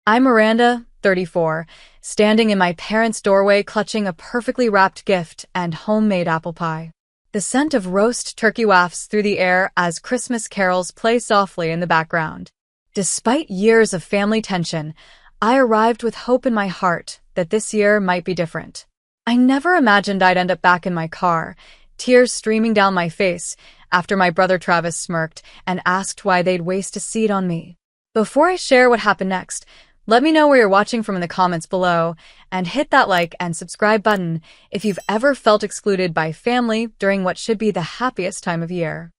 I'm Miranda, 34, standing in my parents' doorway clutching a perfectly wrapped gift and homemade apple pie. The scent of roast turkey wafts through the air as Christmas carols play softly in the background. Despite years of family tension, I arrived with hope in my heart that this year might be different. I never imagined I'd end up back in my car, tears streaming down my face after my brother Travis smirked and asked why they'd waste a seat on me. Before I share what happened next, let me know where you're watching from in the comments below, and hit that like and subscribe button if you've ever felt excluded by family during what should be the happiest time of year.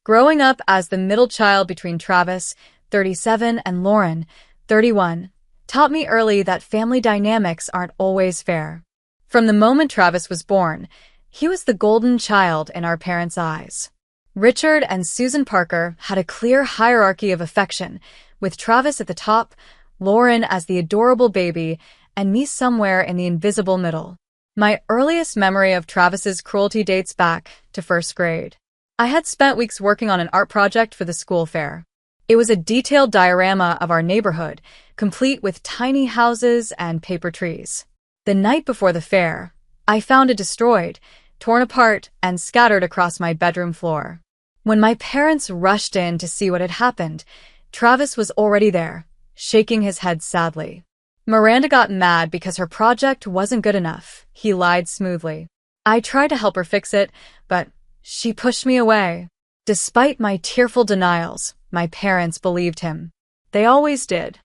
Growing up as the middle child between Travis, 37, and Lauren, 31, taught me early that family dynamics aren't always fair. From the moment Travis was born, he was the golden child in our parents' eyes. Richard and Susan Parker had a clear hierarchy of affection, with Travis at the top, Lauren as the adorable baby, and me somewhere in the invisible middle. My earliest memory of Travis's cruelty dates back to first grade. I had spent weeks working on an art project for the school fair. It was a detailed diorama of our neighborhood, complete with tiny houses and paper trees. The night before the fair, I found it destroyed, torn apart, and scattered across my bedroom floor. When my parents rushed in to see what had happened, Travis was already there, shaking his head sadly. Miranda got mad because her project wasn't good enough, he lied smoothly. I tried to help her fix it, but she pushed me away. Despite my tearful denials, my parents believed him. They always did.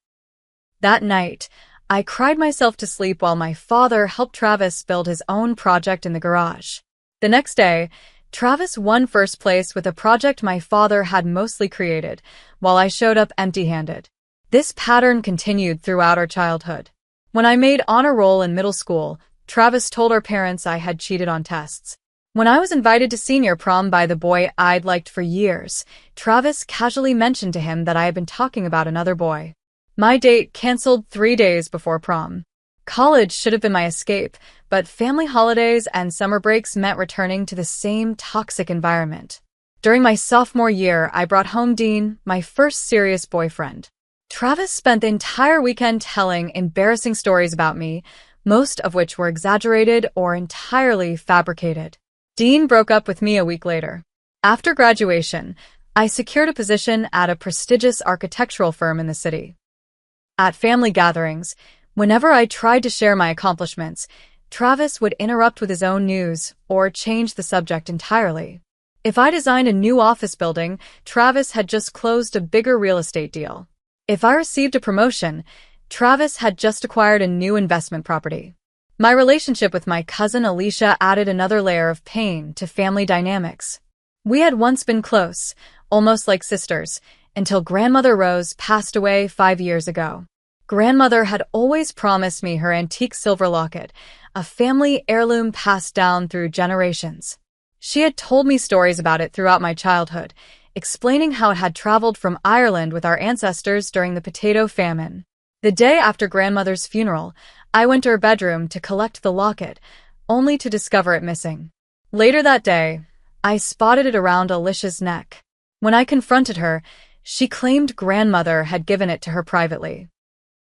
That night, I cried myself to sleep while my father helped Travis build his own project in the garage. The next day, Travis won first place with a project my father had mostly created, while I showed up empty-handed. This pattern continued throughout our childhood. When I made honor roll in middle school, Travis told our parents I had cheated on tests. When I was invited to senior prom by the boy I'd liked for years, Travis casually mentioned to him that I had been talking about another boy. My date canceled 3 days before prom. College should have been my escape, but family holidays and summer breaks meant returning to the same toxic environment. During my sophomore year, I brought home Dean, my first serious boyfriend. Travis spent the entire weekend telling embarrassing stories about me, most of which were exaggerated or entirely fabricated. Dean broke up with me a week later. After graduation, I secured a position at a prestigious architectural firm in the city. At family gatherings, whenever I tried to share my accomplishments, Travis would interrupt with his own news or change the subject entirely. If I designed a new office building, Travis had just closed a bigger real estate deal. If I received a promotion, Travis had just acquired a new investment property. My relationship with my cousin Alicia added another layer of pain to family dynamics. We had once been close, almost like sisters, until Grandmother Rose passed away 5 years ago. Grandmother had always promised me her antique silver locket, a family heirloom passed down through generations. She had told me stories about it throughout my childhood, explaining how it had traveled from Ireland with our ancestors during the potato famine. The day after Grandmother's funeral, I went to her bedroom to collect the locket, only to discover it missing. Later that day, I spotted it around Alicia's neck. When I confronted her, she claimed Grandmother had given it to her privately.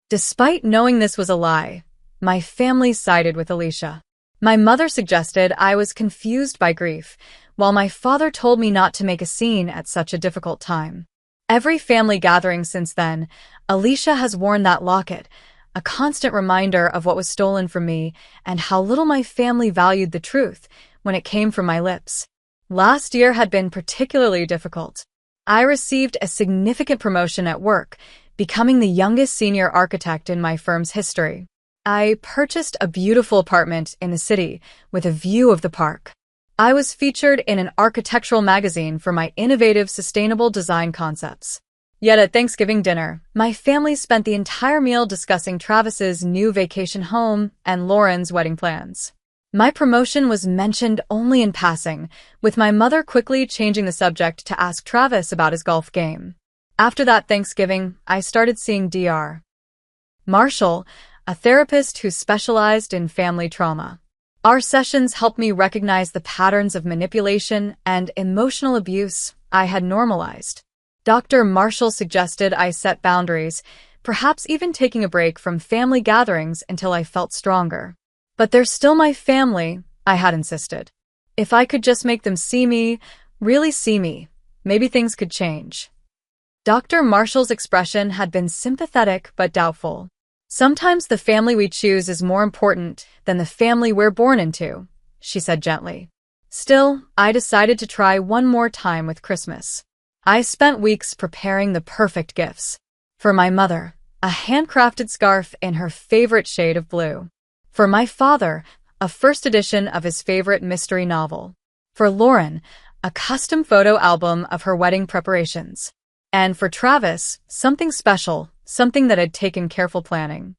Despite knowing this was a lie, my family sided with Alicia. My mother suggested I was confused by grief, while my father told me not to make a scene at such a difficult time. Every family gathering since then, Alicia has worn that locket, a constant reminder of what was stolen from me and how little my family valued the truth when it came from my lips. Last year had been particularly difficult. I received a significant promotion at work, becoming the youngest senior architect in my firm's history. I purchased a beautiful apartment in the city with a view of the park. I was featured in an architectural magazine for my innovative sustainable design concepts. Yet at Thanksgiving dinner, my family spent the entire meal discussing Travis's new vacation home and Lauren's wedding plans. My promotion was mentioned only in passing, with my mother quickly changing the subject to ask Travis about his golf game. After that Thanksgiving, I started seeing Dr. Marshall, a therapist who specialized in family trauma. Our sessions helped me recognize the patterns of manipulation and emotional abuse I had normalized. Dr. Marshall suggested I set boundaries, perhaps even taking a break from family gatherings until I felt stronger. But they're still my family, I had insisted. If I could just make them see me, really see me, maybe things could change. Dr. Marshall's expression had been sympathetic but doubtful. Sometimes the family we choose is more important than the family we're born into, she said gently. Still, I decided to try one more time with Christmas. I spent weeks preparing the perfect gifts. For my mother, a handcrafted scarf in her favorite shade of blue. For my father, a first edition of his favorite mystery novel. For Lauren, a custom photo album of her wedding preparations. And for Travis, something special, something that had taken careful planning.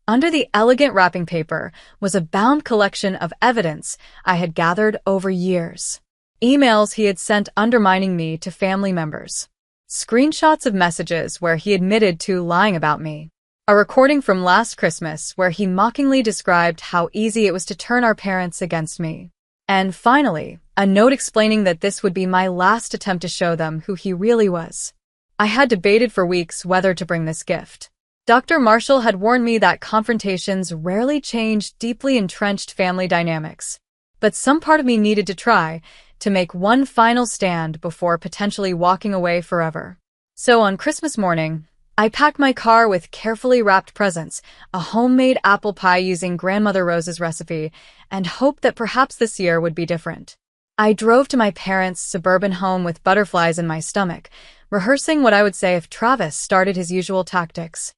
Under the elegant wrapping paper was a bound collection of evidence I had gathered over years. Emails he had sent undermining me to family members. Screenshots of messages where he admitted to lying about me. A recording from last Christmas where he mockingly described how easy it was to turn our parents against me. And finally, a note explaining that this would be my last attempt to show them who he really was. I had debated for weeks whether to bring this gift. Dr. Marshall had warned me that confrontations rarely change deeply entrenched family dynamics. But some part of me needed to try, to make one final stand before potentially walking away forever. So on Christmas morning, I packed my car with carefully wrapped presents, a homemade apple pie using Grandmother Rose's recipe, and hoped that perhaps this year would be different. I drove to my parents' suburban home with butterflies in my stomach, rehearsing what I would say if Travis started his usual tactics.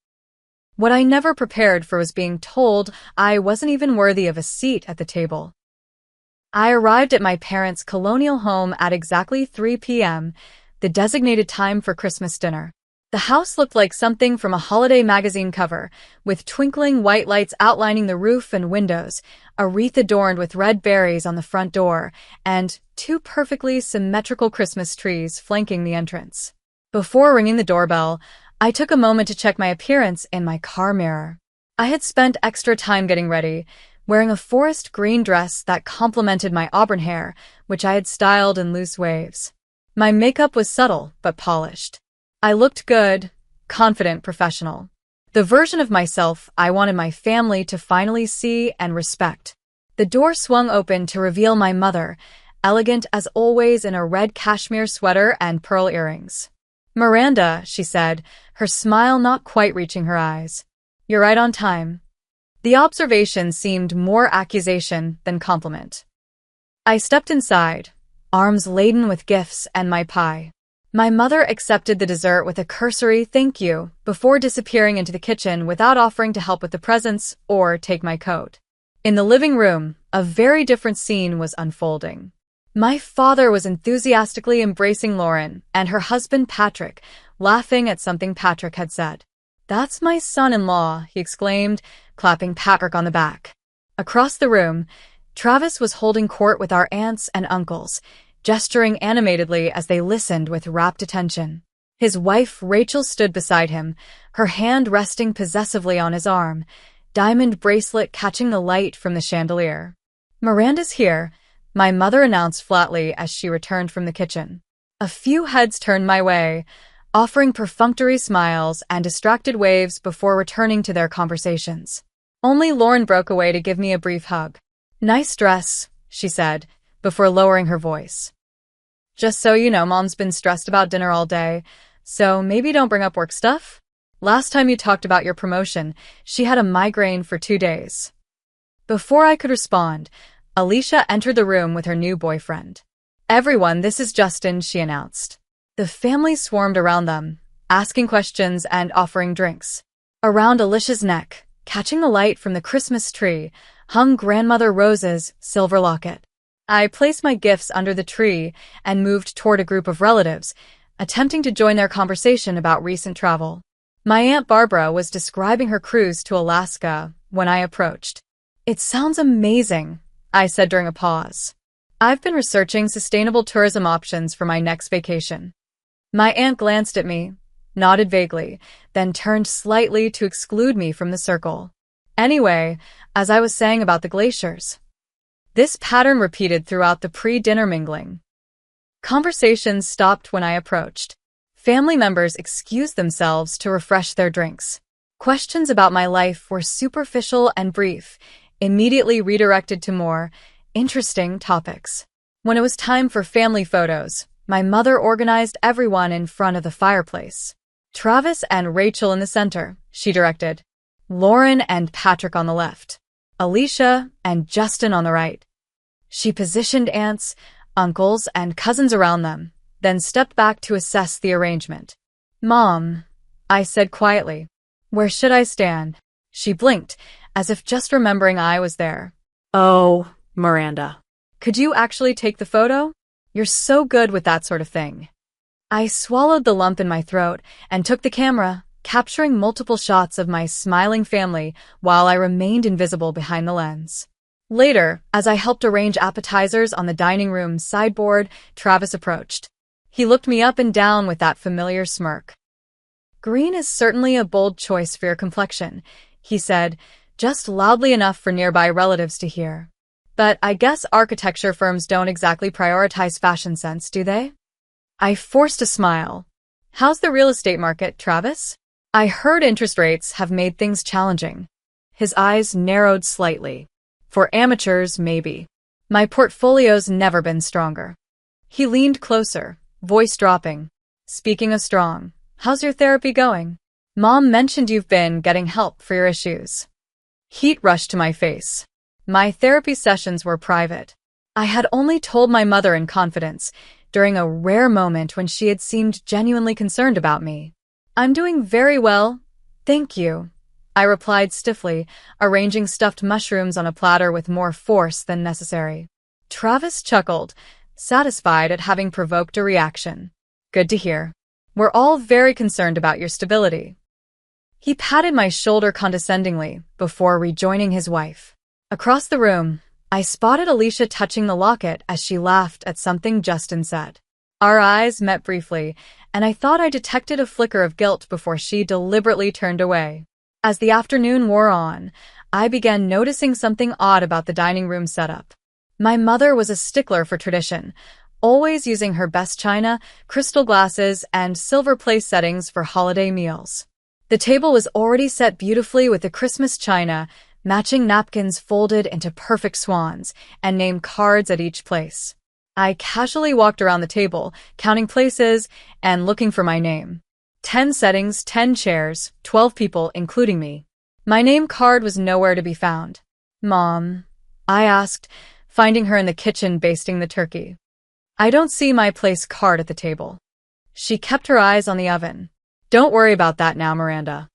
What I never prepared for was being told I wasn't even worthy of a seat at the table. I arrived at my parents' colonial home at exactly 3 p.m., the designated time for Christmas dinner. The house looked like something from a holiday magazine cover, with twinkling white lights outlining the roof and windows, a wreath adorned with red berries on the front door, and 2 perfectly symmetrical Christmas trees flanking the entrance. Before ringing the doorbell, I took a moment to check my appearance in my car mirror. I had spent extra time getting ready, wearing a forest green dress that complemented my auburn hair, which I had styled in loose waves. My makeup was subtle but polished. I looked good, confident, professional. The version of myself I wanted my family to finally see and respect. The door swung open to reveal my mother, elegant as always in a red cashmere sweater and pearl earrings. "Miranda," she said, her smile not quite reaching her eyes. "You're right on time." The observation seemed more accusation than compliment. I stepped inside, arms laden with gifts and my pie. My mother accepted the dessert with a cursory "thank you" before disappearing into the kitchen without offering to help with the presents or take my coat. In the living room, a very different scene was unfolding. My father was enthusiastically embracing Lauren and her husband Patrick, laughing at something Patrick had said. "That's my son-in-law," he exclaimed, clapping Patrick on the back. Across the room, Travis was holding court with our aunts and uncles, gesturing animatedly as they listened with rapt attention. His wife Rachel stood beside him, her hand resting possessively on his arm, diamond bracelet catching the light from the chandelier. "Miranda's here," my mother announced flatly as she returned from the kitchen. A few heads turned my way, offering perfunctory smiles and distracted waves before returning to their conversations. Only Lauren broke away to give me a brief hug. "Nice dress," she said, before lowering her voice. "Just so you know, Mom's been stressed about dinner all day, so maybe don't bring up work stuff? Last time you talked about your promotion, she had a migraine for 2 days." Before I could respond, Alicia entered the room with her new boyfriend. "Everyone, this is Justin," she announced. The family swarmed around them, asking questions and offering drinks. Around Alicia's neck, catching the light from the Christmas tree, hung Grandmother Rose's silver locket. I placed my gifts under the tree and moved toward a group of relatives, attempting to join their conversation about recent travel. My Aunt Barbara was describing her cruise to Alaska when I approached. "It sounds amazing," I said during a pause. "I've been researching sustainable tourism options for my next vacation." My aunt glanced at me, nodded vaguely, then turned slightly to exclude me from the circle. Anyway, as I was saying about the glaciers. This pattern repeated throughout the pre-dinner mingling. Conversations stopped when I approached. Family members excused themselves to refresh their drinks. Questions about my life were superficial and brief, immediately redirected to more interesting topics. When it was time for family photos, my mother organized everyone in front of the fireplace. Travis and Rachel in the center, she directed. Lauren and Patrick on the left. Alicia and Justin on the right. She positioned aunts, uncles, and cousins around them, then stepped back to assess the arrangement. "Mom," I said quietly, "where should I stand?" She blinked, as if just remembering I was there. "Oh, Miranda. Could you actually take the photo? You're so good with that sort of thing." I swallowed the lump in my throat and took the camera, capturing multiple shots of my smiling family while I remained invisible behind the lens. Later, as I helped arrange appetizers on the dining room sideboard, Travis approached. He looked me up and down with that familiar smirk. "Green is certainly a bold choice for your complexion," he said, just loudly enough for nearby relatives to hear. "But I guess architecture firms don't exactly prioritize fashion sense, do they?" I forced a smile. "How's the real estate market, Travis?" "I heard interest rates have made things challenging." His eyes narrowed slightly. "For amateurs, maybe. My portfolio's never been stronger." He leaned closer, voice dropping. "Speaking of strong, how's your therapy going? Mom mentioned you've been getting help for your issues." Heat rushed to my face. My therapy sessions were private. I had only told my mother in confidence, during a rare moment when she had seemed genuinely concerned about me. "I'm doing very well, thank you," I replied stiffly, arranging stuffed mushrooms on a platter with more force than necessary. Travis chuckled, satisfied at having provoked a reaction. "Good to hear. We're all very concerned about your stability." He patted my shoulder condescendingly before rejoining his wife. Across the room, I spotted Alicia touching the locket as she laughed at something Justin said. Our eyes met briefly, and I thought I detected a flicker of guilt before she deliberately turned away. As the afternoon wore on, I began noticing something odd about the dining room setup. My mother was a stickler for tradition, always using her best china, crystal glasses, and silver place settings for holiday meals. The table was already set beautifully with the Christmas china, matching napkins folded into perfect swans, and name cards at each place. I casually walked around the table, counting places and looking for my name. 10 settings, 10 chairs, 12 people, including me. My name card was nowhere to be found. "Mom," I asked, finding her in the kitchen basting the turkey. "I don't see my place card at the table." She kept her eyes on the oven. "Don't worry about that now, Miranda.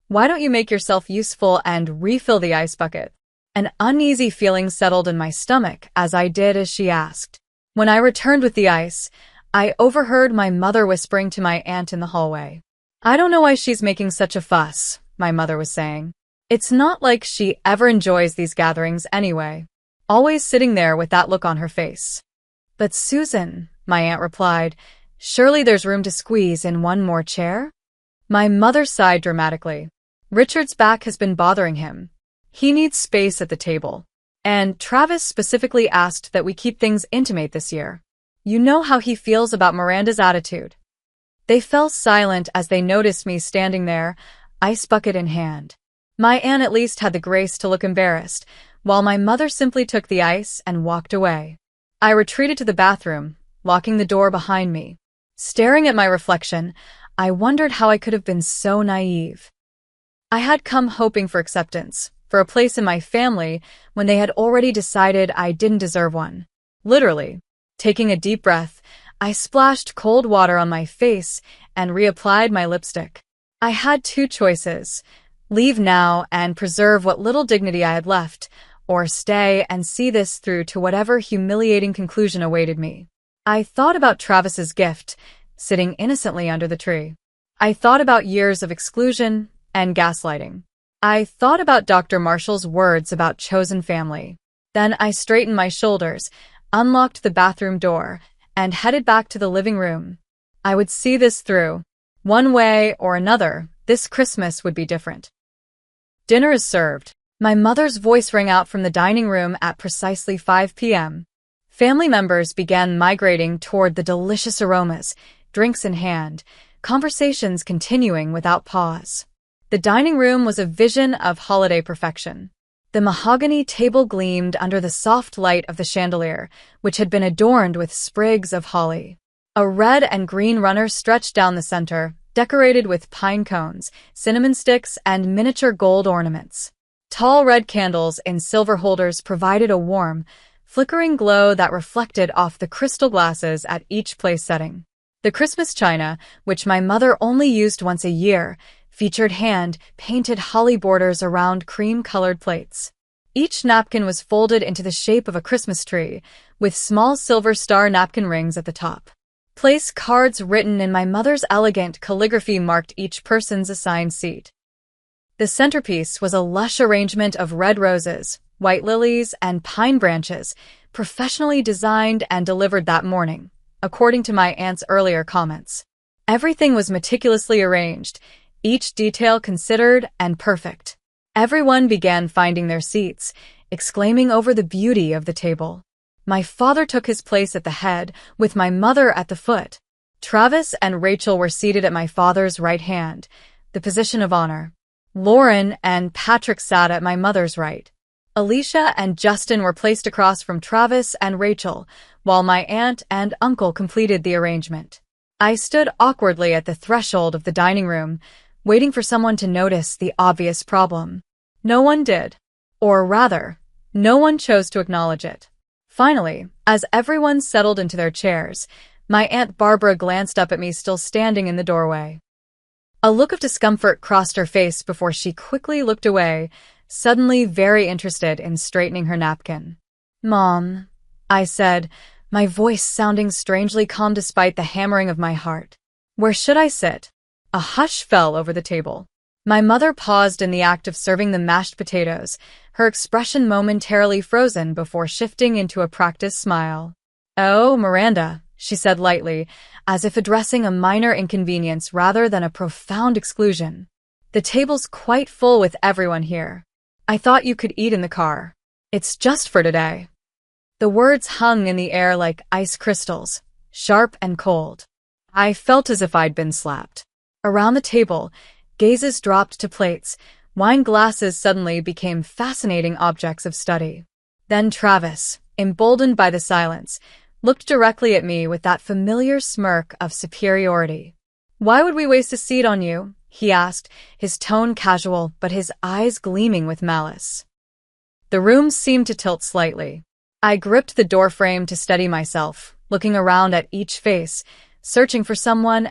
Why don't you make yourself useful and refill the ice bucket?" An uneasy feeling settled in my stomach as I did as she asked. When I returned with the ice, I overheard my mother whispering to my aunt in the hallway. "I don't know why she's making such a fuss," my mother was saying. "It's not like she ever enjoys these gatherings anyway. Always sitting there with that look on her face." "But Susan," my aunt replied, "surely there's room to squeeze in one more chair?" My mother sighed dramatically. "Richard's back has been bothering him. He needs space at the table. And Travis specifically asked that we keep things intimate this year. You know how he feels about Miranda's attitude." They fell silent as they noticed me standing there, ice bucket in hand. My aunt at least had the grace to look embarrassed, while my mother simply took the ice and walked away. I retreated to the bathroom, locking the door behind me. Staring at my reflection, I wondered how I could have been so naive. I had come hoping for acceptance, for a place in my family, when they had already decided I didn't deserve one. Literally. Taking a deep breath, I splashed cold water on my face and reapplied my lipstick. I had two choices: leave now and preserve what little dignity I had left, or stay and see this through to whatever humiliating conclusion awaited me. I thought about Travis's gift, sitting innocently under the tree. I thought about years of exclusion and gaslighting. I thought about Dr. Marshall's words about chosen family. Then I straightened my shoulders, unlocked the bathroom door, and headed back to the living room. I would see this through. One way or another, this Christmas would be different. "Dinner is served." My mother's voice rang out from the dining room at precisely 5 p.m. Family members began migrating toward the delicious aromas, drinks in hand, conversations continuing without pause. The dining room was a vision of holiday perfection. The mahogany table gleamed under the soft light of the chandelier, which had been adorned with sprigs of holly. A red and green runner stretched down the center, decorated with pine cones, cinnamon sticks, and miniature gold ornaments. Tall red candles in silver holders provided a warm, flickering glow that reflected off the crystal glasses at each place setting. The Christmas china, which my mother only used once a year, featured hand-painted holly borders around cream-colored plates. Each napkin was folded into the shape of a Christmas tree, with small silver star napkin rings at the top. Place cards written in my mother's elegant calligraphy marked each person's assigned seat. The centerpiece was a lush arrangement of red roses, white lilies, and pine branches, professionally designed and delivered that morning, according to my aunt's earlier comments. Everything was meticulously arranged, each detail considered and perfect. Everyone began finding their seats, exclaiming over the beauty of the table. My father took his place at the head, with my mother at the foot. Travis and Rachel were seated at my father's right hand, the position of honor. Lauren and Patrick sat at my mother's right. Alicia and Justin were placed across from Travis and Rachel, while my aunt and uncle completed the arrangement. I stood awkwardly at the threshold of the dining room, waiting for someone to notice the obvious problem. No one did. Or rather, no one chose to acknowledge it. Finally, as everyone settled into their chairs, my Aunt Barbara glanced up at me still standing in the doorway. A look of discomfort crossed her face before she quickly looked away, suddenly very interested in straightening her napkin. "Mom," I said, my voice sounding strangely calm despite the hammering of my heart. "Where should I sit?" A hush fell over the table. My mother paused in the act of serving the mashed potatoes, her expression momentarily frozen before shifting into a practiced smile. "Oh, Miranda," she said lightly, as if addressing a minor inconvenience rather than a profound exclusion. "The table's quite full with everyone here. I thought you could eat in the car. It's just for today." The words hung in the air like ice crystals, sharp and cold. I felt as if I'd been slapped. Around the table, gazes dropped to plates. Wine glasses suddenly became fascinating objects of study. Then Travis, emboldened by the silence, looked directly at me with that familiar smirk of superiority. "Why would we waste a seat on you?" he asked, his tone casual but his eyes gleaming with malice. The room seemed to tilt slightly. I gripped the doorframe to steady myself, looking around at each face, searching for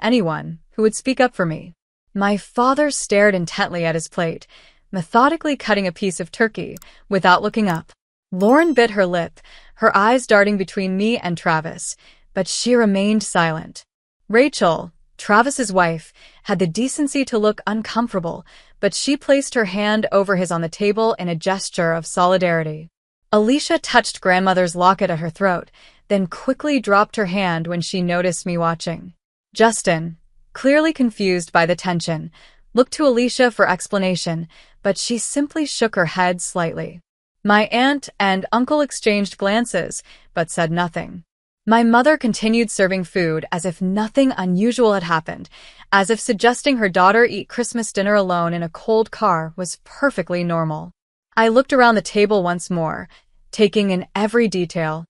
anyone, who would speak up for me. My father stared intently at his plate, methodically cutting a piece of turkey, without looking up. Lauren bit her lip, her eyes darting between me and Travis, but she remained silent. Rachel, Travis's wife, had the decency to look uncomfortable, but she placed her hand over his on the table in a gesture of solidarity. Alicia touched grandmother's locket at her throat, then quickly dropped her hand when she noticed me watching. Justin, clearly confused by the tension, looked to Alicia for explanation, but she simply shook her head slightly. My aunt and uncle exchanged glances, but said nothing. My mother continued serving food as if nothing unusual had happened, as if suggesting her daughter eat Christmas dinner alone in a cold car was perfectly normal. I looked around the table once more, taking in every detail.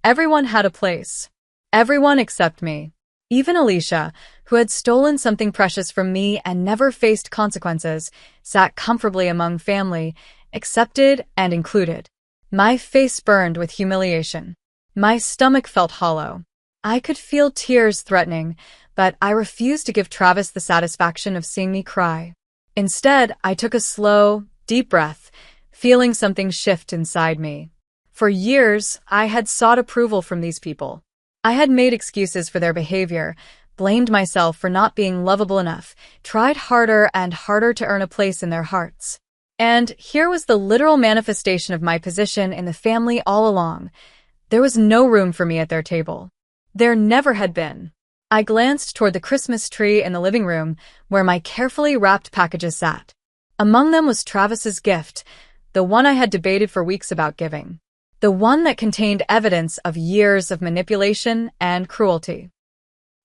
Everyone had a place. Everyone except me. Even Alicia, who had stolen something precious from me and never faced consequences, sat comfortably among family, accepted and included. My face burned with humiliation. My stomach felt hollow. I could feel tears threatening, but I refused to give Travis the satisfaction of seeing me cry. Instead, I took a slow, deep breath, feeling something shift inside me. For years, I had sought approval from these people. I had made excuses for their behavior, blamed myself for not being lovable enough, tried harder and harder to earn a place in their hearts. And here was the literal manifestation of my position in the family all along. There was no room for me at their table. There never had been. I glanced toward the Christmas tree in the living room, where my carefully wrapped packages sat. Among them was Travis's gift, the one I had debated for weeks about giving. The one that contained evidence of years of manipulation and cruelty.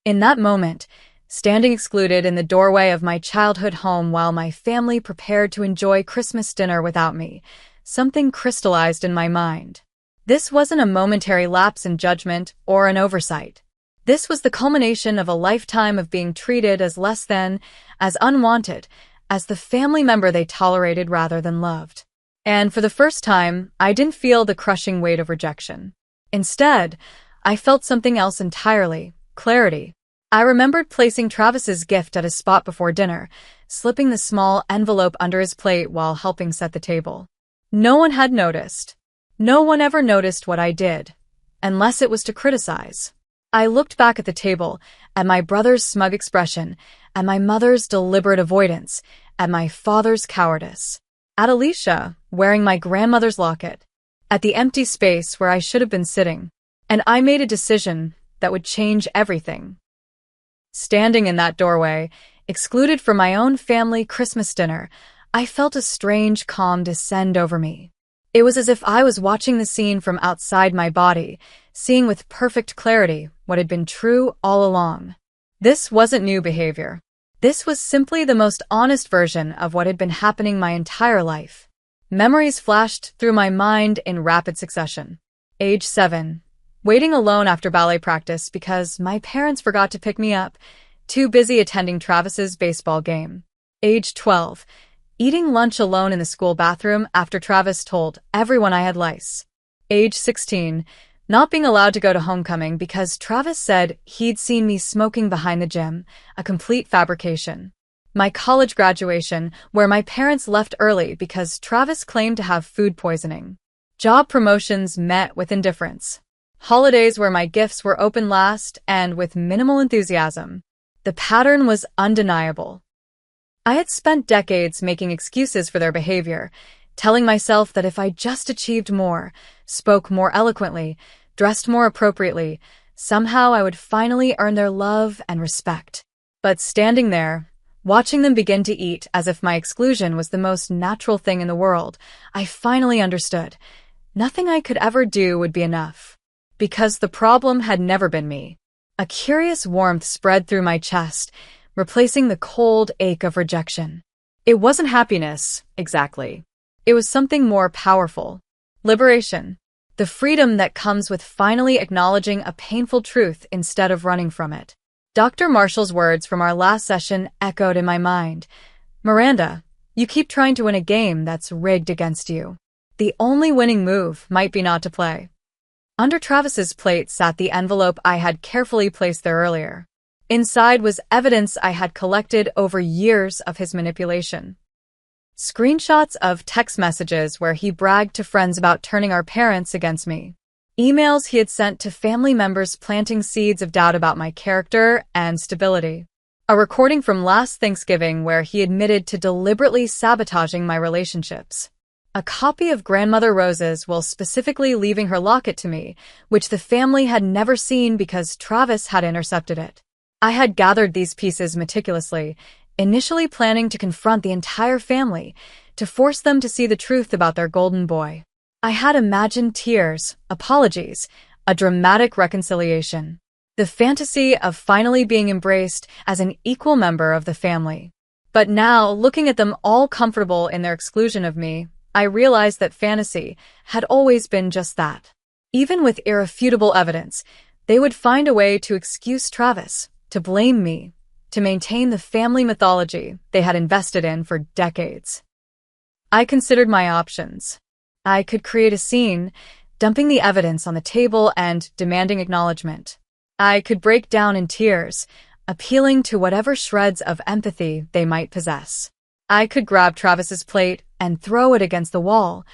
In that moment, standing excluded in the doorway of my childhood home while my family prepared to enjoy Christmas dinner without me, something crystallized in my mind. This wasn't a momentary lapse in judgment or an oversight. This was the culmination of a lifetime of being treated as less than, as unwanted, as the family member they tolerated rather than loved. And for the first time, I didn't feel the crushing weight of rejection. Instead, I felt something else entirely: clarity. I remembered placing Travis's gift at a spot before dinner, slipping the small envelope under his plate while helping set the table. No one had noticed. No one ever noticed what I did, unless it was to criticize. I looked back at the table, at my brother's smug expression, at my mother's deliberate avoidance, at my father's cowardice, at Alicia, wearing my grandmother's locket, at the empty space where I should have been sitting, and I made a decision that would change everything. Standing in that doorway, excluded from my own family Christmas dinner, I felt a strange calm descend over me. It was as if I was watching the scene from outside my body, seeing with perfect clarity what had been true all along. This wasn't new behavior. This was simply the most honest version of what had been happening my entire life. Memories flashed through my mind in rapid succession. Age 7. Waiting alone after ballet practice because my parents forgot to pick me up, too busy attending Travis's baseball game. Age 12. Eating lunch alone in the school bathroom after Travis told everyone I had lice. Age 16. Not being allowed to go to homecoming because Travis said he'd seen me smoking behind the gym, a complete fabrication. My college graduation, where my parents left early because Travis claimed to have food poisoning. Job promotions met with indifference. Holidays where my gifts were opened last and with minimal enthusiasm. The pattern was undeniable. I had spent decades making excuses for their behavior, telling myself that if I just achieved more, spoke more eloquently, dressed more appropriately, somehow I would finally earn their love and respect. But standing there, watching them begin to eat as if my exclusion was the most natural thing in the world, I finally understood. Nothing I could ever do would be enough. Because the problem had never been me. A curious warmth spread through my chest, replacing the cold ache of rejection. It wasn't happiness, exactly. It was something more powerful. Liberation. The freedom that comes with finally acknowledging a painful truth instead of running from it. Dr. Marshall's words from our last session echoed in my mind. Miranda, you keep trying to win a game that's rigged against you. The only winning move might be not to play. Under Travis's plate sat the envelope I had carefully placed there earlier. Inside was evidence I had collected over years of his manipulation. Screenshots of text messages where he bragged to friends about turning our parents against me. Emails he had sent to family members planting seeds of doubt about my character and stability. A recording from last Thanksgiving where he admitted to deliberately sabotaging my relationships. A copy of Grandmother Rose's will specifically leaving her locket to me, which the family had never seen because Travis had intercepted it. I had gathered these pieces meticulously, initially planning to confront the entire family, to force them to see the truth about their golden boy. I had imagined tears, apologies, a dramatic reconciliation. The fantasy of finally being embraced as an equal member of the family. But now, looking at them all comfortable in their exclusion of me, I realized that fantasy had always been just that. Even with irrefutable evidence, they would find a way to excuse Travis, to blame me, to maintain the family mythology they had invested in for decades. I considered my options. I could create a scene, dumping the evidence on the table and demanding acknowledgement. I could break down in tears, appealing to whatever shreds of empathy they might possess. I could grab Travis's plate and throw it against the wall,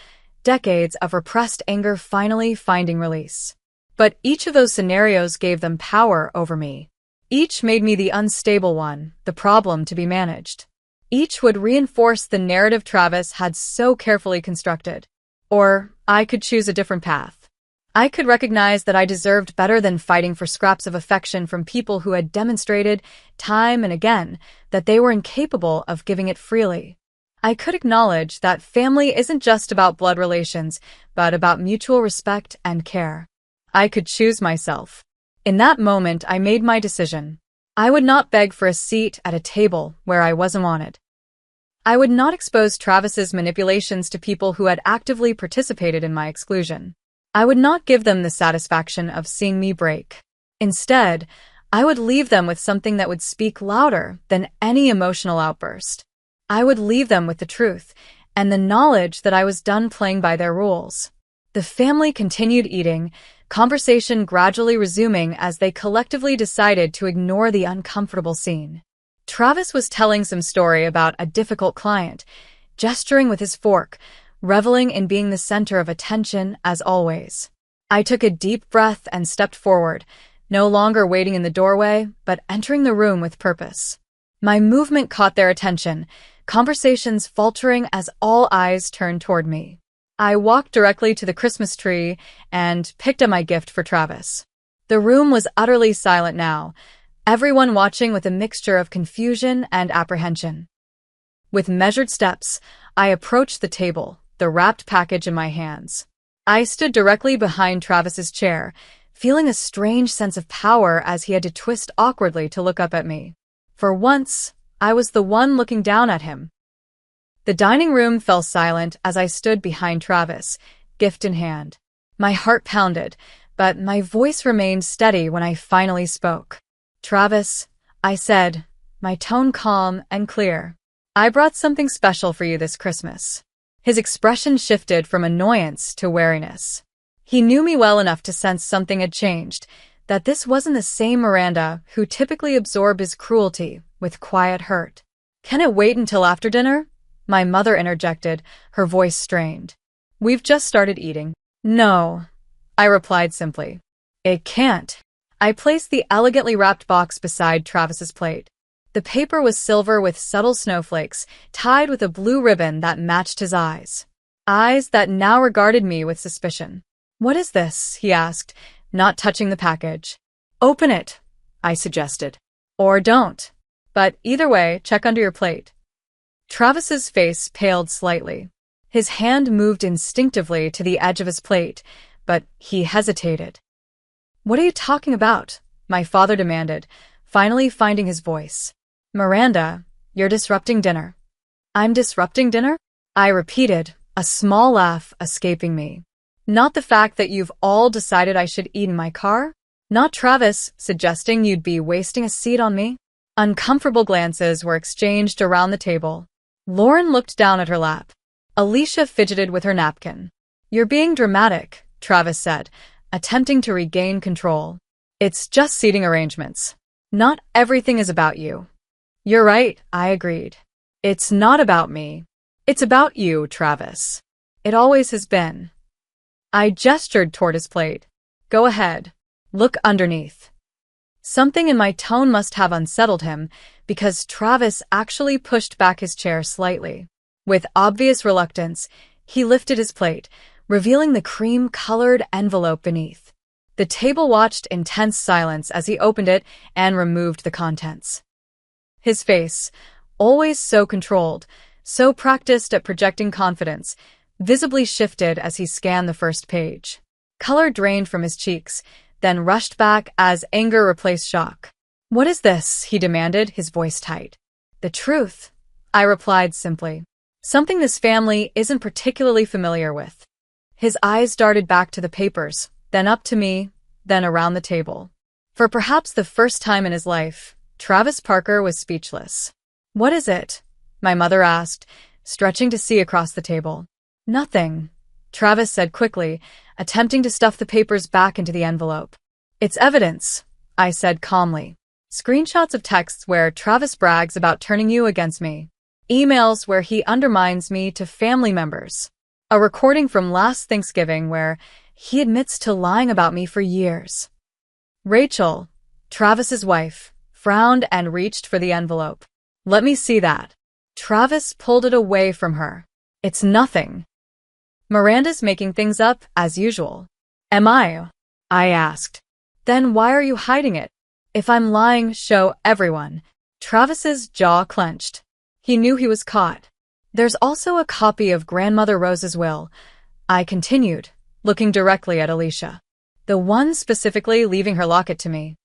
decades of repressed anger finally finding release. But each of those scenarios gave them power over me. Each made me the unstable one, the problem to be managed. Each would reinforce the narrative Travis had so carefully constructed. Or I could choose a different path. I could recognize that I deserved better than fighting for scraps of affection from people who had demonstrated, time and again, that they were incapable of giving it freely. I could acknowledge that family isn't just about blood relations, but about mutual respect and care. I could choose myself. In that moment, I made my decision. I would not beg for a seat at a table where I wasn't wanted. I would not expose Travis's manipulations to people who had actively participated in my exclusion. I would not give them the satisfaction of seeing me break. Instead, I would leave them with something that would speak louder than any emotional outburst. I would leave them with the truth and the knowledge that I was done playing by their rules. The family continued eating, conversation gradually resuming as they collectively decided to ignore the uncomfortable scene. Travis was telling some story about a difficult client, gesturing with his fork, reveling in being the center of attention as always. I took a deep breath and stepped forward, no longer waiting in the doorway, but entering the room with purpose. My movement caught their attention, conversations faltering as all eyes turned toward me. I walked directly to the Christmas tree and picked up my gift for Travis. The room was utterly silent now, everyone watching with a mixture of confusion and apprehension. With measured steps, I approached the table, the wrapped package in my hands. I stood directly behind Travis's chair, feeling a strange sense of power as he had to twist awkwardly to look up at me. For once, I was the one looking down at him. The dining room fell silent as I stood behind Travis, gift in hand. My heart pounded, but my voice remained steady when I finally spoke. "Travis," I said, my tone calm and clear. "I brought something special for you this Christmas." His expression shifted from annoyance to wariness. He knew me well enough to sense something had changed, that this wasn't the same Miranda who typically absorbed his cruelty with quiet hurt. "Can it wait until after dinner?" My mother interjected, her voice strained. "We've just started eating." "No," I replied simply. "It can't." I placed the elegantly wrapped box beside Travis's plate. The paper was silver with subtle snowflakes, tied with a blue ribbon that matched his eyes. Eyes that now regarded me with suspicion. "What is this?" he asked, not touching the package. "Open it," I suggested. "Or don't. But either way, check under your plate." Travis's face paled slightly. His hand moved instinctively to the edge of his plate, but he hesitated. "What are you talking about?" my father demanded, finally finding his voice. "Miranda, you're disrupting dinner." "I'm disrupting dinner?" I repeated, a small laugh escaping me. "Not the fact that you've all decided I should eat in my car? Not Travis suggesting you'd be wasting a seat on me?" Uncomfortable glances were exchanged around the table. Lauren looked down at her lap. Alicia fidgeted with her napkin. "You're being dramatic," Travis said, attempting to regain control. "It's just seating arrangements. Not everything is about you." "You're right," I agreed. "It's not about me. It's about you, Travis. It always has been." I gestured toward his plate. "Go ahead. Look underneath." Something in my tone must have unsettled him, because Travis actually pushed back his chair slightly. With obvious reluctance, he lifted his plate, revealing the cream-colored envelope beneath. The table watched in tense silence as he opened it and removed the contents. His face, always so controlled, so practiced at projecting confidence, visibly shifted as he scanned the first page. Color drained from his cheeks, then rushed back as anger replaced shock. "What is this?" he demanded, his voice tight. "The truth," I replied simply. "Something this family isn't particularly familiar with." His eyes darted back to the papers, then up to me, then around the table. For perhaps the first time in his life, Travis Parker was speechless. "What is it?" my mother asked, stretching to see across the table. "Nothing," Travis said quickly, attempting to stuff the papers back into the envelope. "It's evidence," I said calmly. "Screenshots of texts where Travis brags about turning you against me. Emails where he undermines me to family members. A recording from last Thanksgiving where he admits to lying about me for years." Rachel, Travis's wife, frowned and reached for the envelope. "Let me see that." Travis pulled it away from her. "It's nothing." "Miranda's making things up, as usual." "Am I?" I asked. "Then why are you hiding it? If I'm lying, show everyone." Travis's jaw clenched. He knew he was caught. "There's also a copy of Grandmother Rose's will," I continued, looking directly at Alicia. The one specifically leaving her locket to me.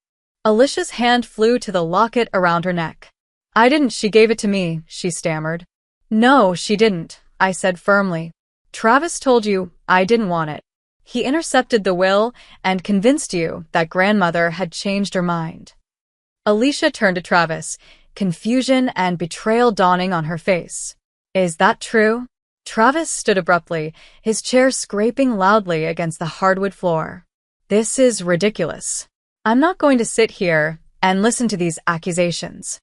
Alicia's hand flew to the locket around her neck. I didn't, she gave it to me, she stammered. No, she didn't, I said firmly. Travis told you I didn't want it. He intercepted the will and convinced you that grandmother had changed her mind. Alicia turned to Travis, confusion and betrayal dawning on her face. Is that true? Travis stood abruptly, his chair scraping loudly against the hardwood floor. This is ridiculous. I'm not going to sit here and listen to these accusations.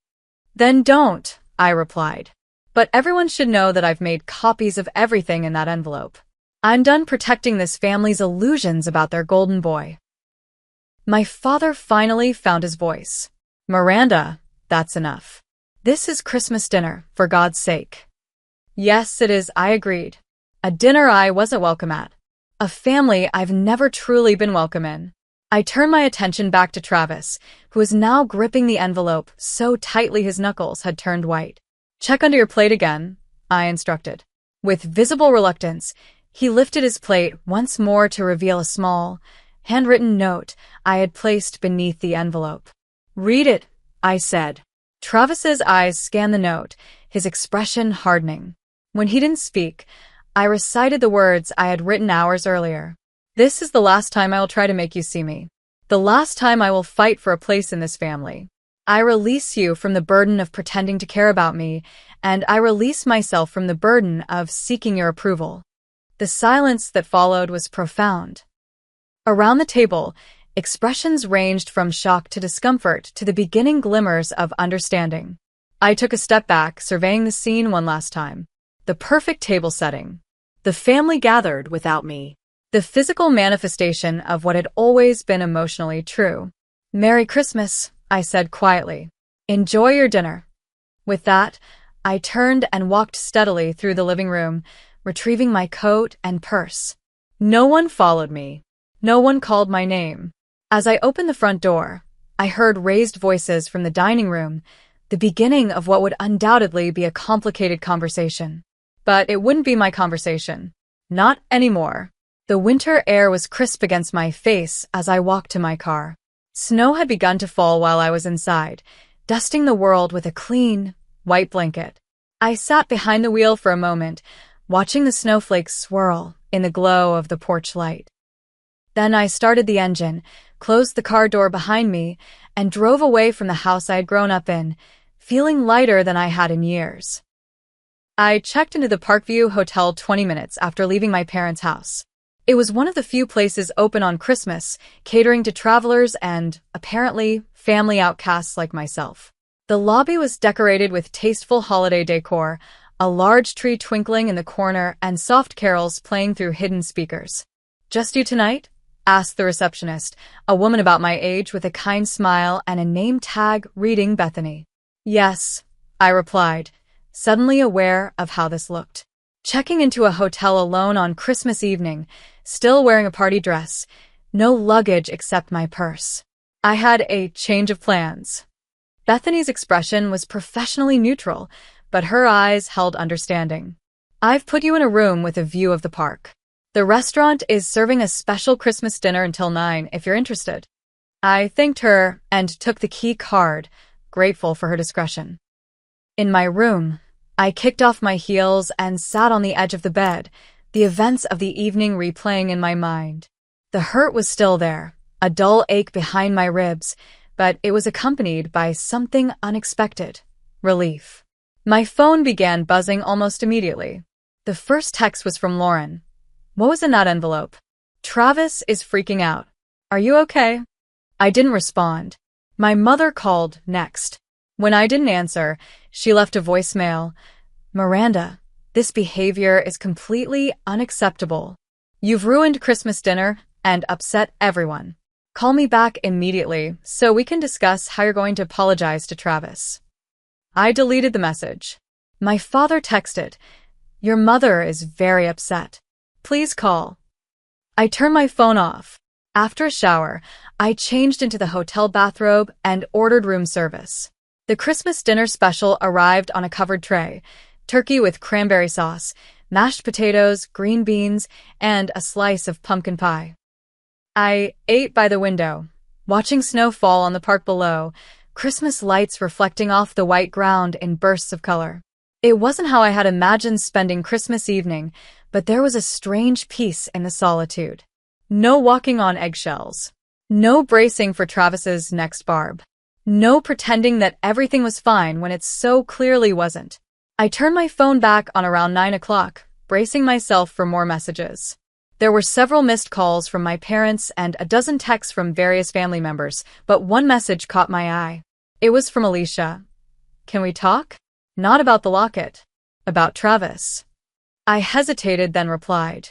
Then don't, I replied. But everyone should know that I've made copies of everything in that envelope. I'm done protecting this family's illusions about their golden boy. My father finally found his voice. Miranda, that's enough. This is Christmas dinner, for God's sake. Yes, it is, I agreed. A dinner I wasn't welcome at. A family I've never truly been welcome in. I turned my attention back to Travis, who was now gripping the envelope so tightly his knuckles had turned white. Check under your plate again, I instructed. With visible reluctance, he lifted his plate once more to reveal a small, handwritten note I had placed beneath the envelope. Read it, I said. Travis's eyes scanned the note, his expression hardening. When he didn't speak, I recited the words I had written hours earlier. This is the last time I will try to make you see me. The last time I will fight for a place in this family. I release you from the burden of pretending to care about me, and I release myself from the burden of seeking your approval. The silence that followed was profound. Around the table, expressions ranged from shock to discomfort to the beginning glimmers of understanding. I took a step back, surveying the scene one last time. The perfect table setting. The family gathered without me. The physical manifestation of what had always been emotionally true. Merry Christmas, I said quietly. Enjoy your dinner. With that, I turned and walked steadily through the living room, retrieving my coat and purse. No one followed me. No one called my name. As I opened the front door, I heard raised voices from the dining room, the beginning of what would undoubtedly be a complicated conversation. But it wouldn't be my conversation. Not anymore. The winter air was crisp against my face as I walked to my car. Snow had begun to fall while I was inside, dusting the world with a clean, white blanket. I sat behind the wheel for a moment, watching the snowflakes swirl in the glow of the porch light. Then I started the engine, closed the car door behind me, and drove away from the house I had grown up in, feeling lighter than I had in years. I checked into the Parkview Hotel 20 minutes after leaving my parents' house. It was one of the few places open on Christmas, catering to travelers and, apparently, family outcasts like myself. The lobby was decorated with tasteful holiday decor, a large tree twinkling in the corner and soft carols playing through hidden speakers. Just you tonight? Asked the receptionist, a woman about my age with a kind smile and a name tag reading Bethany. Yes, I replied, suddenly aware of how this looked. Checking into a hotel alone on Christmas evening, still wearing a party dress, no luggage except my purse. I had a change of plans. Bethany's expression was professionally neutral, but her eyes held understanding. I've put you in a room with a view of the park. The restaurant is serving a special Christmas dinner until 9 if you're interested. I thanked her and took the key card, grateful for her discretion. In my room, I kicked off my heels and sat on the edge of the bed, the events of the evening replaying in my mind. The hurt was still there, a dull ache behind my ribs, but it was accompanied by something unexpected, relief. My phone began buzzing almost immediately. The first text was from Lauren. What was in that envelope? Travis is freaking out. Are you okay? I didn't respond. My mother called next. When I didn't answer, she left a voicemail. Miranda, this behavior is completely unacceptable. You've ruined Christmas dinner and upset everyone. Call me back immediately so we can discuss how you're going to apologize to Travis. I deleted the message. My father texted, Your mother is very upset. Please call. I turned my phone off. After a shower, I changed into the hotel bathrobe and ordered room service. The Christmas dinner special arrived on a covered tray, turkey with cranberry sauce, mashed potatoes, green beans, and a slice of pumpkin pie. I ate by the window, watching snow fall on the park below, Christmas lights reflecting off the white ground in bursts of color. It wasn't how I had imagined spending Christmas evening, but there was a strange peace in the solitude. No walking on eggshells. No bracing for Travis's next barb. No pretending that everything was fine when it so clearly wasn't. I turned my phone back on around 9 o'clock, bracing myself for more messages. There were several missed calls from my parents and a dozen texts from various family members, but one message caught my eye. It was from Alicia. "Can we talk?" Not about the locket. About Travis. I hesitated, then replied.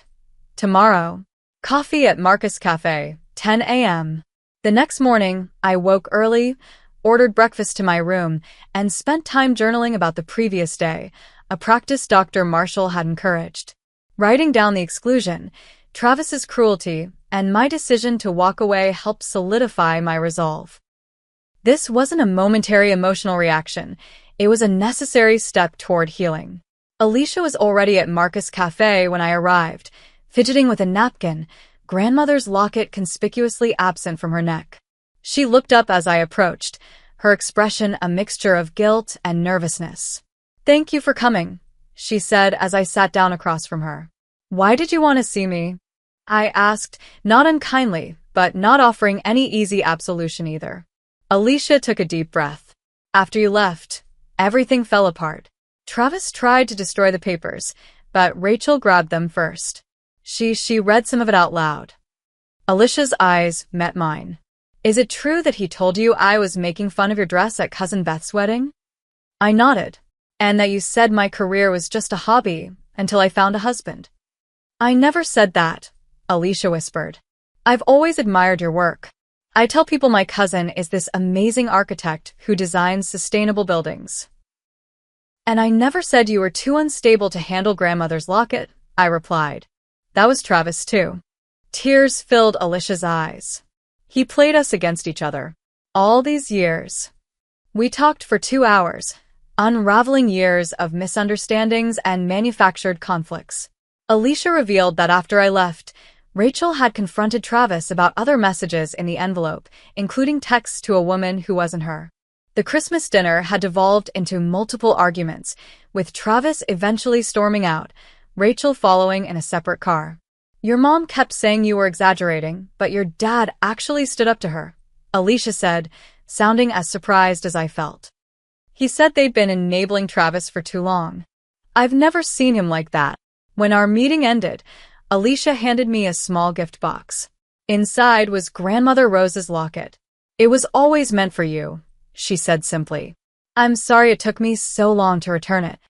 "Tomorrow. Coffee at Marcus Cafe, 10 a.m. The next morning, I woke early, ordered breakfast to my room, and spent time journaling about the previous day, a practice Dr. Marshall had encouraged. Writing down the exclusion, Travis's cruelty, and my decision to walk away helped solidify my resolve. This wasn't a momentary emotional reaction. It was a necessary step toward healing. Alicia was already at Marcus Cafe when I arrived, fidgeting with a napkin, grandmother's locket conspicuously absent from her neck. She looked up as I approached, her expression a mixture of guilt and nervousness. "Thank you for coming," she said as I sat down across from her. "Why did you want to see me?" I asked, not unkindly, but not offering any easy absolution either. Alicia took a deep breath. "After you left, everything fell apart. Travis tried to destroy the papers, but Rachel grabbed them first. She read some of it out loud." Alicia's eyes met mine. "Is it true that he told you I was making fun of your dress at Cousin Beth's wedding?" I nodded. "And that you said my career was just a hobby until I found a husband?" "I never said that," Alicia whispered. "I've always admired your work. I tell people my cousin is this amazing architect who designs sustainable buildings." "And I never said you were too unstable to handle grandmother's locket," I replied. "That was Travis, too." Tears filled Alicia's eyes. "He played us against each other. All these years." We talked for 2 hours, unraveling years of misunderstandings and manufactured conflicts. Alicia revealed that after I left, Rachel had confronted Travis about other messages in the envelope, including texts to a woman who wasn't her. The Christmas dinner had devolved into multiple arguments, with Travis eventually storming out, Rachel following in a separate car. "Your mom kept saying you were exaggerating, but your dad actually stood up to her," Alicia said, sounding as surprised as I felt. "He said they'd been enabling Travis for too long. I've never seen him like that." When our meeting ended, Alicia handed me a small gift box. Inside was Grandmother Rose's locket. "It was always meant for you," she said simply. "I'm sorry it took me so long to return it."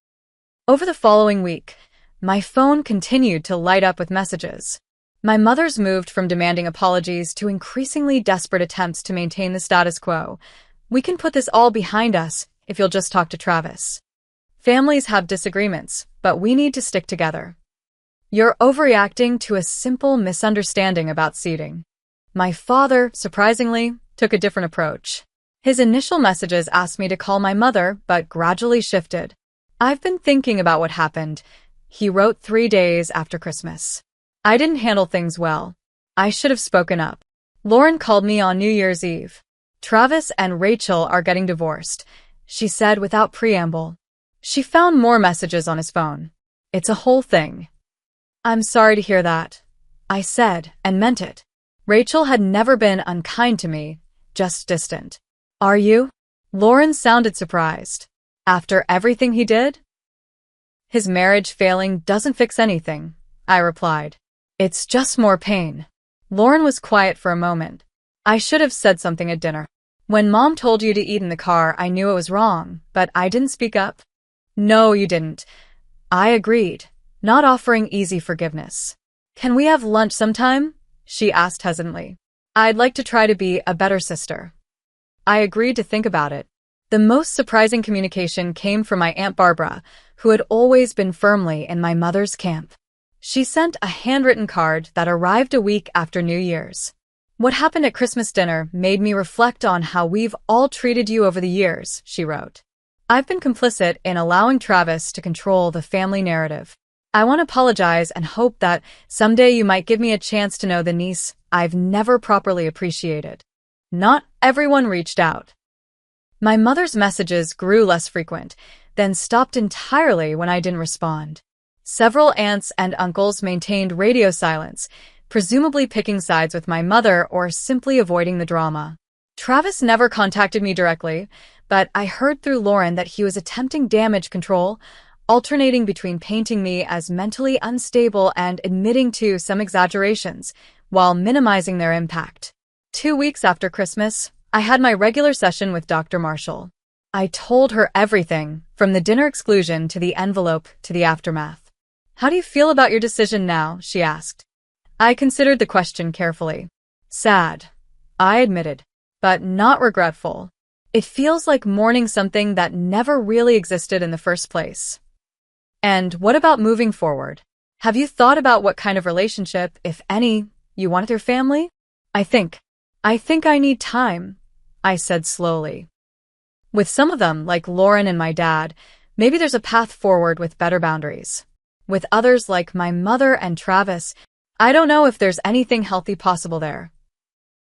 Over the following week, my phone continued to light up with messages. My mother's moved from demanding apologies to increasingly desperate attempts to maintain the status quo. "We can put this all behind us if you'll just talk to Travis. Families have disagreements, but we need to stick together. You're overreacting to a simple misunderstanding about seating." My father, surprisingly, took a different approach. His initial messages asked me to call my mother, but gradually shifted. "I've been thinking about what happened," he wrote 3 days after Christmas. "I didn't handle things well. I should have spoken up. Lauren called me on New Year's Eve. Travis and Rachel are getting divorced," she said without preamble. She found more messages on his phone. "It's a whole thing." "I'm sorry to hear that," I said, and meant it. Rachel had never been unkind to me, just distant. "Are you?" Lauren sounded surprised. "After everything he did?" "His marriage failing doesn't fix anything," I replied. "It's just more pain." Lauren was quiet for a moment. "I should have said something at dinner. When Mom told you to eat in the car, I knew it was wrong, but I didn't speak up." "No, you didn't." I agreed, not offering easy forgiveness. "Can we have lunch sometime?" she asked hesitantly. "I'd like to try to be a better sister." I agreed to think about it. The most surprising communication came from my Aunt Barbara, who had always been firmly in my mother's camp. She sent a handwritten card that arrived a week after New Year's. "What happened at Christmas dinner made me reflect on how we've all treated you over the years," she wrote. "I've been complicit in allowing Travis to control the family narrative. I want to apologize and hope that someday you might give me a chance to know the niece I've never properly appreciated. Not everyone reached out. My mother's messages grew less frequent, then stopped entirely when I didn't respond. Several aunts and uncles maintained radio silence, presumably picking sides with my mother or simply avoiding the drama. Travis never contacted me directly, but I heard through Lauren that he was attempting damage control, alternating between painting me as mentally unstable and admitting to some exaggerations, while minimizing their impact. 2 weeks after Christmas, I had my regular session with Dr. Marshall. I told her everything, from the dinner exclusion to the envelope to the aftermath. "How do you feel about your decision now?" she asked. I considered the question carefully. "Sad," I admitted, "but not regretful. It feels like mourning something that never really existed in the first place." "And what about moving forward? Have you thought about what kind of relationship, if any, you want with your family?" I think I need time," I said slowly. "With some of them, like Lauren and my dad, maybe there's a path forward with better boundaries. With others, like my mother and Travis, I don't know if there's anything healthy possible there."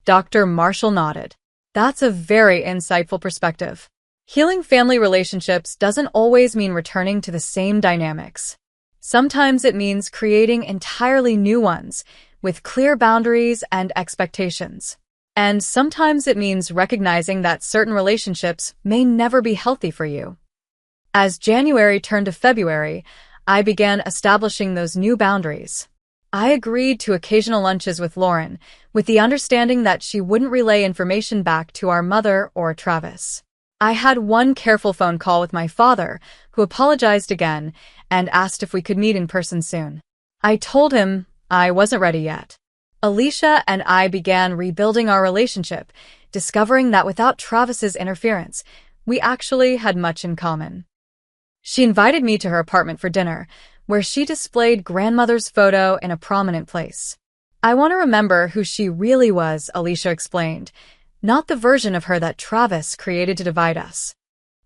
Dr. Marshall nodded. "That's a very insightful perspective. Healing family relationships doesn't always mean returning to the same dynamics. Sometimes it means creating entirely new ones, with clear boundaries and expectations. And sometimes it means recognizing that certain relationships may never be healthy for you." As January turned to February, I began establishing those new boundaries. I agreed to occasional lunches with Lauren, with the understanding that she wouldn't relay information back to our mother or Travis. I had one careful phone call with my father, who apologized again and asked if we could meet in person soon. I told him I wasn't ready yet. Alicia and I began rebuilding our relationship, discovering that without Travis's interference, we actually had much in common. She invited me to her apartment for dinner, where she displayed grandmother's photo in a prominent place. "I want to remember who she really was," Alicia explained, "not the version of her that Travis created to divide us."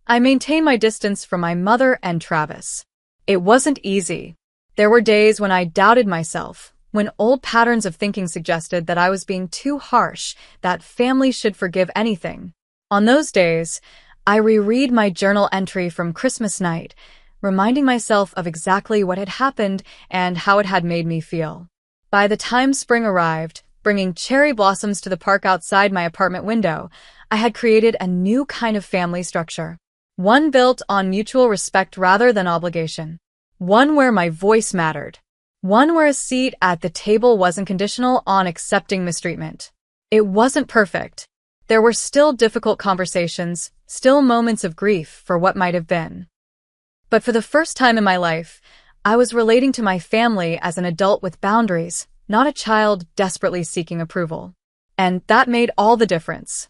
I maintained my distance from my mother and Travis. It wasn't easy. There were days when I doubted myself, when old patterns of thinking suggested that I was being too harsh, that family should forgive anything. On those days, I reread my journal entry from Christmas night, reminding myself of exactly what had happened and how it had made me feel. By the time spring arrived, bringing cherry blossoms to the park outside my apartment window, I had created a new kind of family structure. One built on mutual respect rather than obligation. One where my voice mattered. One where a seat at the table wasn't conditional on accepting mistreatment. It wasn't perfect. There were still difficult conversations, still moments of grief for what might have been. But for the first time in my life, I was relating to my family as an adult with boundaries, not a child desperately seeking approval. And that made all the difference.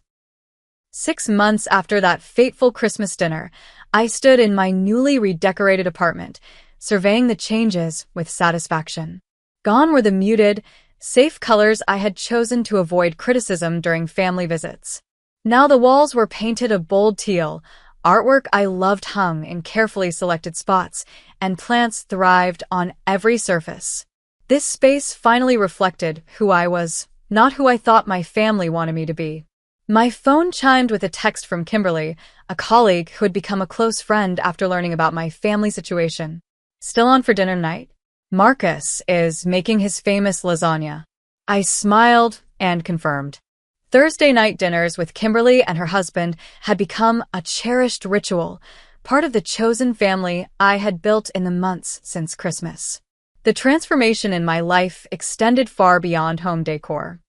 6 months after that fateful Christmas dinner, I stood in my newly redecorated apartment, surveying the changes with satisfaction. Gone were the muted, safe colors I had chosen to avoid criticism during family visits. Now the walls were painted a bold teal, artwork I loved hung in carefully selected spots, and plants thrived on every surface. This space finally reflected who I was, not who I thought my family wanted me to be. My phone chimed with a text from Kimberly, a colleague who had become a close friend after learning about my family situation. "Still on for dinner night? Marcus is making his famous lasagna." I smiled and confirmed. Thursday night dinners with Kimberly and her husband had become a cherished ritual, part of the chosen family I had built in the months since Christmas. The transformation in my life extended far beyond home decor.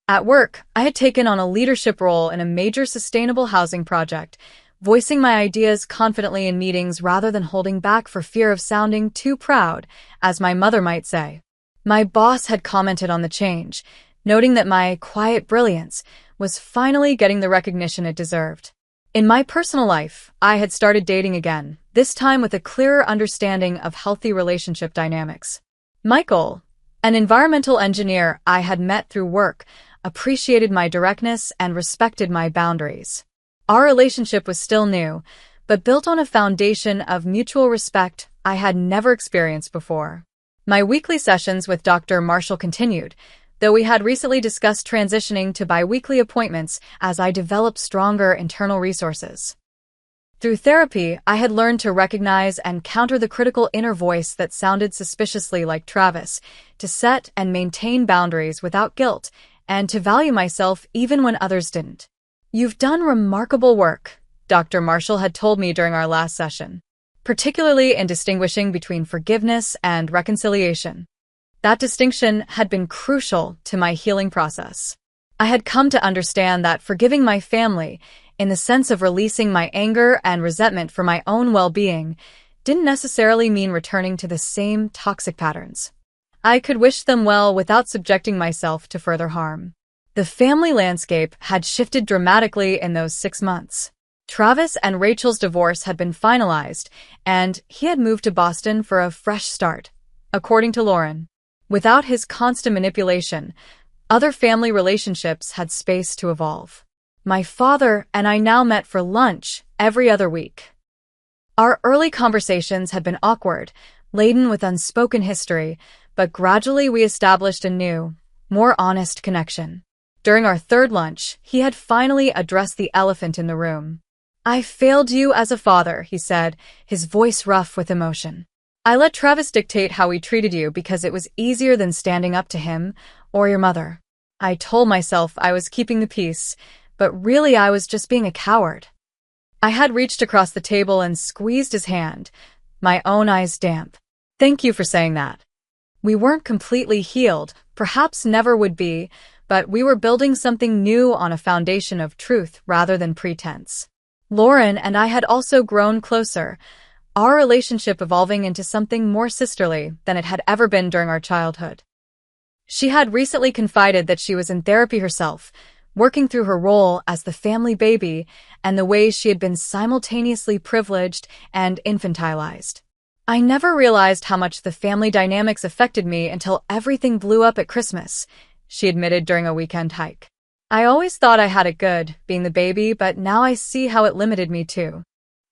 At work, I had taken on a leadership role in a major sustainable housing project, voicing my ideas confidently in meetings rather than holding back for fear of sounding too proud, as my mother might say. My boss had commented on the change, noting that my quiet brilliance was finally getting the recognition it deserved. In my personal life, I had started dating again, this time with a clearer understanding of healthy relationship dynamics. Michael, an environmental engineer I had met through work, appreciated my directness and respected my boundaries. Our relationship was still new, but built on a foundation of mutual respect I had never experienced before. My weekly sessions with Dr. Marshall continued, though we had recently discussed transitioning to bi-weekly appointments as I developed stronger internal resources. Through therapy, I had learned to recognize and counter the critical inner voice that sounded suspiciously like Travis, to set and maintain boundaries without guilt, and to value myself even when others didn't. "You've done remarkable work," Dr. Marshall had told me during our last session, particularly in distinguishing between forgiveness and reconciliation. That distinction had been crucial to my healing process. I had come to understand that forgiving my family, in the sense of releasing my anger and resentment for my own well-being, didn't necessarily mean returning to the same toxic patterns. I could wish them well without subjecting myself to further harm. The family landscape had shifted dramatically in those 6 months. Travis and Rachel's divorce had been finalized, and he had moved to Boston for a fresh start, according to Lauren. Without his constant manipulation, other family relationships had space to evolve. My father and I now met for lunch every other week. Our early conversations had been awkward, laden with unspoken history, but gradually we established a new, more honest connection. During our third lunch, he had finally addressed the elephant in the room. "I failed you as a father," he said, his voice rough with emotion. "I let Travis dictate how he treated you because it was easier than standing up to him or your mother. I told myself I was keeping the peace, but really I was just being a coward." I had reached across the table and squeezed his hand, my own eyes damp. "Thank you for saying that." We weren't completely healed, perhaps never would be, but we were building something new on a foundation of truth rather than pretense. Lauren and I had also grown closer, our relationship evolving into something more sisterly than it had ever been during our childhood. She had recently confided that she was in therapy herself, working through her role as the family baby and the ways she had been simultaneously privileged and infantilized. "I never realized how much the family dynamics affected me until everything blew up at Christmas," she admitted during a weekend hike. "I always thought I had it good, being the baby, but now I see how it limited me too."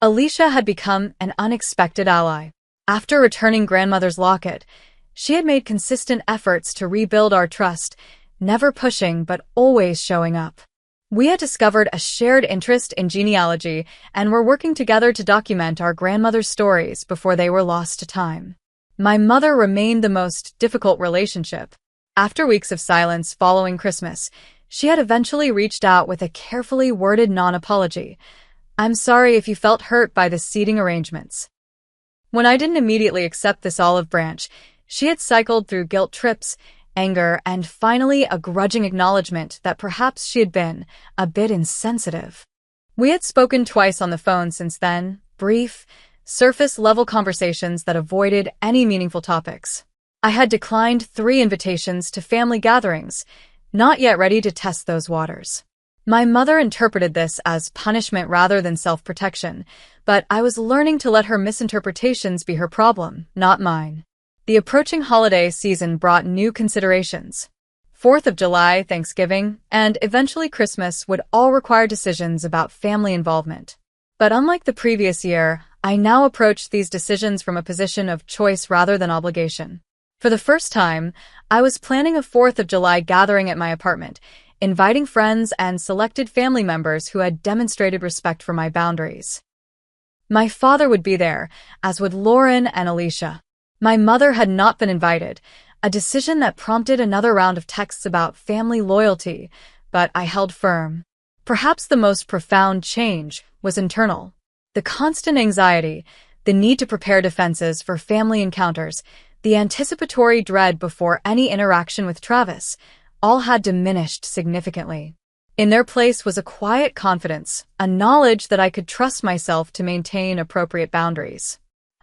Alicia had become an unexpected ally. After returning grandmother's locket, she had made consistent efforts to rebuild our trust, never pushing but always showing up. We had discovered a shared interest in genealogy and were working together to document our grandmother's stories before they were lost to time. My mother remained the most difficult relationship. After weeks of silence following Christmas, she had eventually reached out with a carefully worded non-apology. "I'm sorry if you felt hurt by the seating arrangements." When I didn't immediately accept this olive branch, she had cycled through guilt trips, anger, and finally a grudging acknowledgement that perhaps she had been a bit insensitive. We had spoken twice on the phone since then, brief, surface-level conversations that avoided any meaningful topics. I had declined 3 invitations to family gatherings, not yet ready to test those waters. My mother interpreted this as punishment rather than self-protection, but I was learning to let her misinterpretations be her problem, not mine. The approaching holiday season brought new considerations. 4th of July, Thanksgiving, and eventually Christmas would all require decisions about family involvement. But unlike the previous year, I now approached these decisions from a position of choice rather than obligation. For the first time, I was planning a 4th of July gathering at my apartment, inviting friends and selected family members who had demonstrated respect for my boundaries. My father would be there, as would Lauren and Alicia. My mother had not been invited, a decision that prompted another round of texts about family loyalty, but I held firm. Perhaps the most profound change was internal. The constant anxiety, the need to prepare defenses for family encounters, the anticipatory dread before any interaction with Travis, all had diminished significantly. In their place was a quiet confidence, a knowledge that I could trust myself to maintain appropriate boundaries.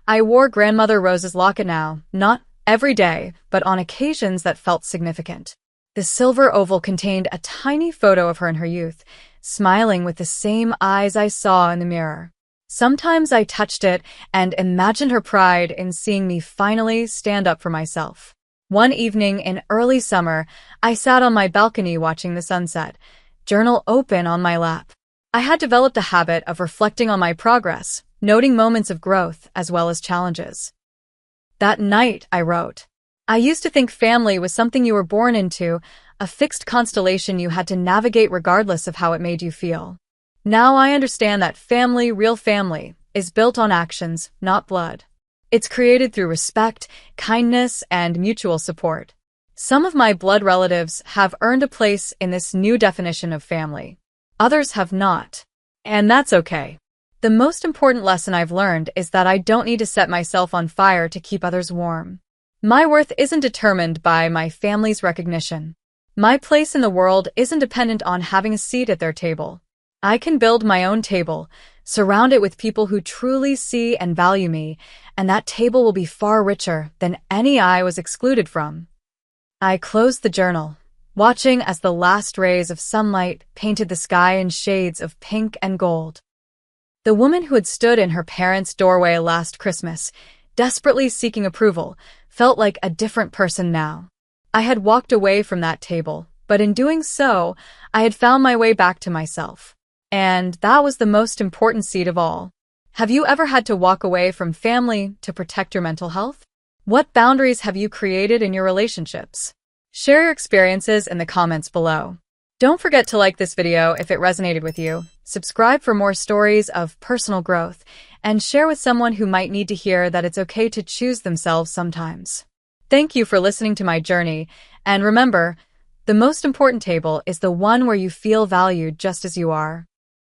I wore Grandmother Rose's locket now, not every day, but on occasions that felt significant. The silver oval contained a tiny photo of her in her youth, smiling with the same eyes I saw in the mirror. Sometimes I touched it and imagined her pride in seeing me finally stand up for myself. One evening in early summer, I sat on my balcony watching the sunset, journal open on my lap. I had developed a habit of reflecting on my progress, noting moments of growth as well as challenges. That night, I wrote, I used to think family was something you were born into, a fixed constellation you had to navigate regardless of how it made you feel. Now I understand that family, real family, is built on actions, not blood. It's created through respect, kindness, and mutual support. Some of my blood relatives have earned a place in this new definition of family. Others have not. And that's okay. The most important lesson I've learned is that I don't need to set myself on fire to keep others warm. My worth isn't determined by my family's recognition. My place in the world isn't dependent on having a seat at their table. I can build my own table, surround it with people who truly see and value me, and that table will be far richer than any I was excluded from. I closed the journal, watching as the last rays of sunlight painted the sky in shades of pink and gold. The woman who had stood in her parents' doorway last Christmas, desperately seeking approval, felt like a different person now. I had walked away from that table, but in doing so, I had found my way back to myself. And that was the most important seed of all. Have you ever had to walk away from family to protect your mental health? What boundaries have you created in your relationships? Share your experiences in the comments below. Don't forget to like this video if it resonated with you, subscribe for more stories of personal growth, and share with someone who might need to hear that it's okay to choose themselves sometimes. Thank you for listening to my journey, and remember, the most important table is the one where you feel valued just as you are.